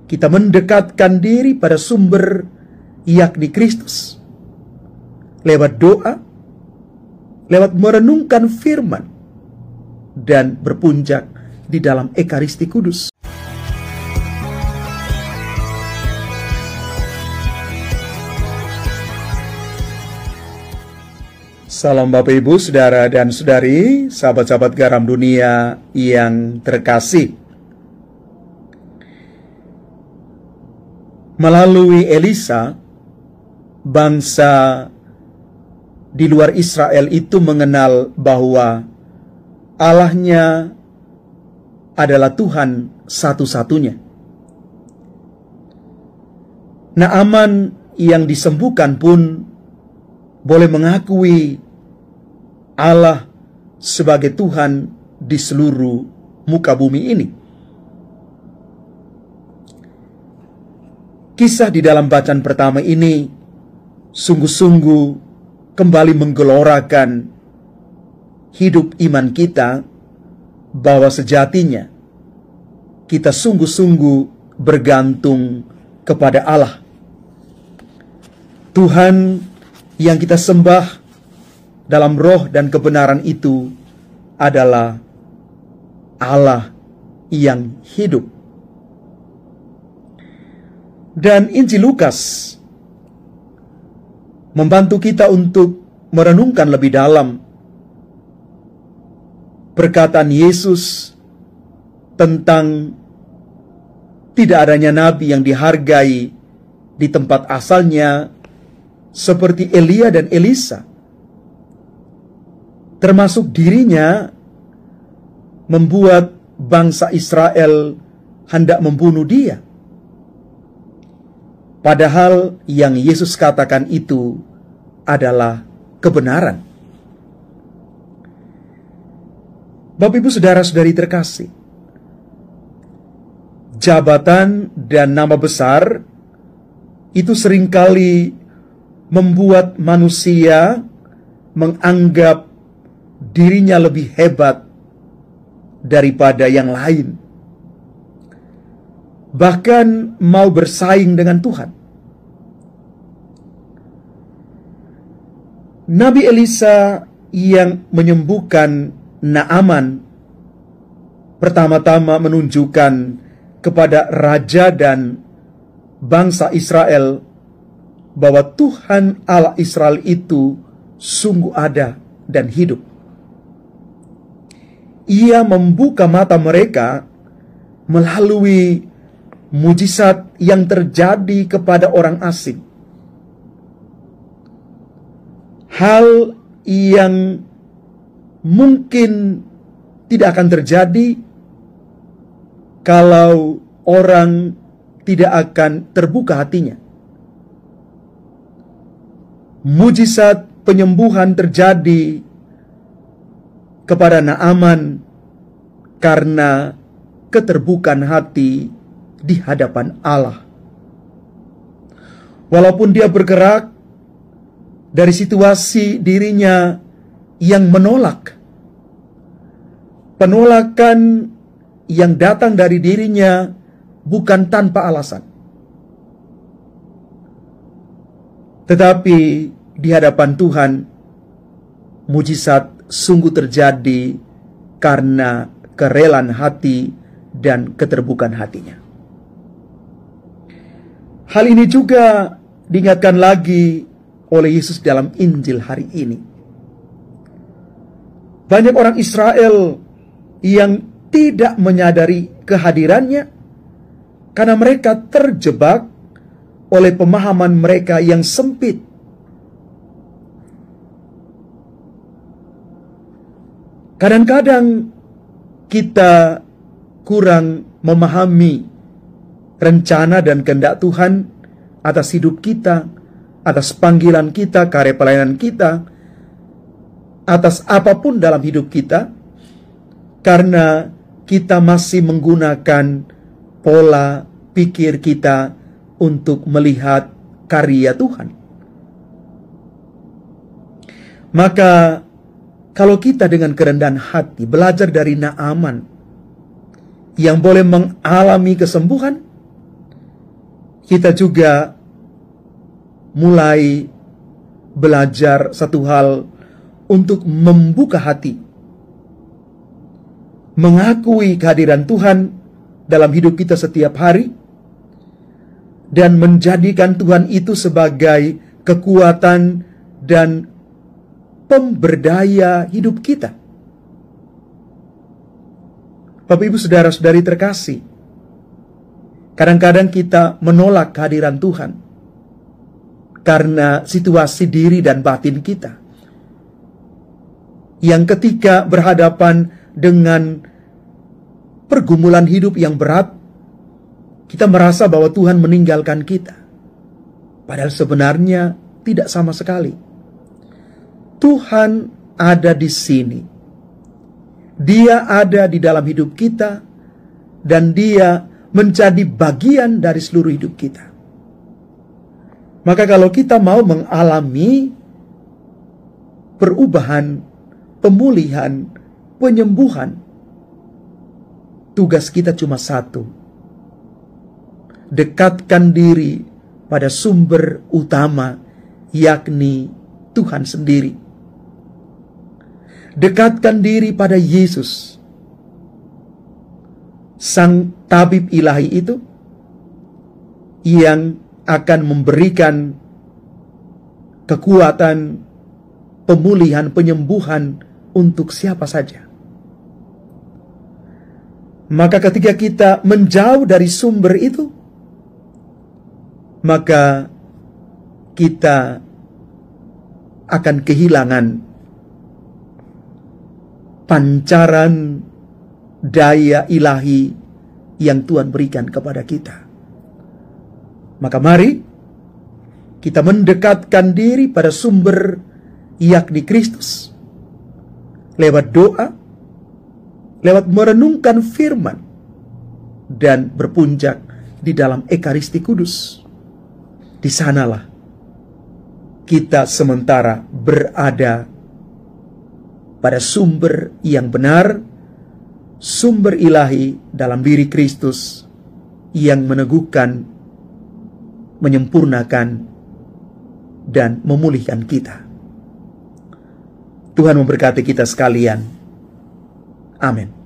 kita mendekatkan diri pada sumber, yakni Kristus, lewat doa, lewat merenungkan firman, dan berpuncak di dalam Ekaristi Kudus. Salam Bapak Ibu, Saudara dan Saudari, sahabat-sahabat garam dunia yang terkasih. Melalui Elisa, bangsa di luar Israel itu mengenal bahwa Allahnya adalah Tuhan satu-satunya. Naaman yang disembuhkan pun boleh mengakui Allah sebagai Tuhan di seluruh muka bumi ini. Kisah di dalam bacaan pertama ini sungguh-sungguh kembali menggelorakan hidup iman kita, bahwa sejatinya kita sungguh-sungguh bergantung kepada Allah. Tuhan yang kita sembah dalam roh dan kebenaran itu adalah Allah yang hidup. Dan Injil Lukas membantu kita untuk merenungkan lebih dalam perkataan Yesus tentang tidak adanya nabi yang dihargai di tempat asalnya seperti Elia dan Elisa, termasuk dirinya membuat bangsa Israel hendak membunuh dia. Padahal yang Yesus katakan itu adalah kebenaran. Bapak Ibu Saudara-saudari terkasih, jabatan dan nama besar itu seringkali membuat manusia menganggap dirinya lebih hebat daripada yang lain, bahkan mau bersaing dengan Tuhan. Nabi Elisa yang menyembuhkan Naaman pertama-tama menunjukkan kepada raja dan bangsa Israel bahwa Tuhan Allah Israel itu sungguh ada dan hidup. Ia membuka mata mereka melalui mujizat yang terjadi kepada orang asing. Hal yang mungkin tidak akan terjadi kalau orang tidak akan terbuka hatinya. Mujizat penyembuhan terjadi kepada Naaman karena keterbukaan hati di hadapan Allah. Walaupun dia bergerak dari situasi dirinya yang menolak, penolakan yang datang dari dirinya bukan tanpa alasan, tetapi di hadapan Tuhan mujizat sungguh terjadi karena kerelaan hati dan keterbukaan hatinya. Hal ini juga diingatkan lagi oleh Yesus dalam Injil hari ini. Banyak orang Israel yang tidak menyadari kehadirannya karena mereka terjebak oleh pemahaman mereka yang sempit. Kadang-kadang kita kurang memahami rencana dan kehendak Tuhan atas hidup kita, atas panggilan kita, karya pelayanan kita, atas apapun dalam hidup kita, karena kita masih menggunakan pola pikir kita untuk melihat karya Tuhan. Maka kalau kita dengan kerendahan hati belajar dari Naaman yang boleh mengalami kesembuhan, kita juga mulai belajar satu hal untuk membuka hati, mengakui kehadiran Tuhan dalam hidup kita setiap hari, dan menjadikan Tuhan itu sebagai kekuatan dan pemberdaya hidup kita. Bapak, Ibu, saudara-saudari terkasih, kadang-kadang kita menolak kehadiran Tuhan karena situasi diri dan batin kita, yang ketika berhadapan dengan pergumulan hidup yang berat, kita merasa bahwa Tuhan meninggalkan kita. Padahal sebenarnya tidak sama sekali. Tuhan ada di sini. Dia ada di dalam hidup kita, dan Dia menjadi bagian dari seluruh hidup kita. Maka kalau kita mau mengalami perubahan, pemulihan, penyembuhan, tugas kita cuma satu: dekatkan diri pada sumber utama, yakni Tuhan sendiri. Dekatkan diri pada Yesus, Sang Tabib Ilahi itu, yang akan memberikan kekuatan, pemulihan, penyembuhan untuk siapa saja. Maka ketika kita menjauh dari sumber itu, maka kita akan kehilangan pancaran daya ilahi yang Tuhan berikan kepada kita. Maka mari kita mendekatkan diri pada sumber, yakni Kristus, lewat doa, lewat merenungkan firman, dan berpuncak di dalam Ekaristi Kudus. Di sanalah kita sementara berada pada sumber yang benar, sumber ilahi dalam diri Kristus yang meneguhkan, menyempurnakan, dan memulihkan kita. Tuhan memberkati kita sekalian. Amin.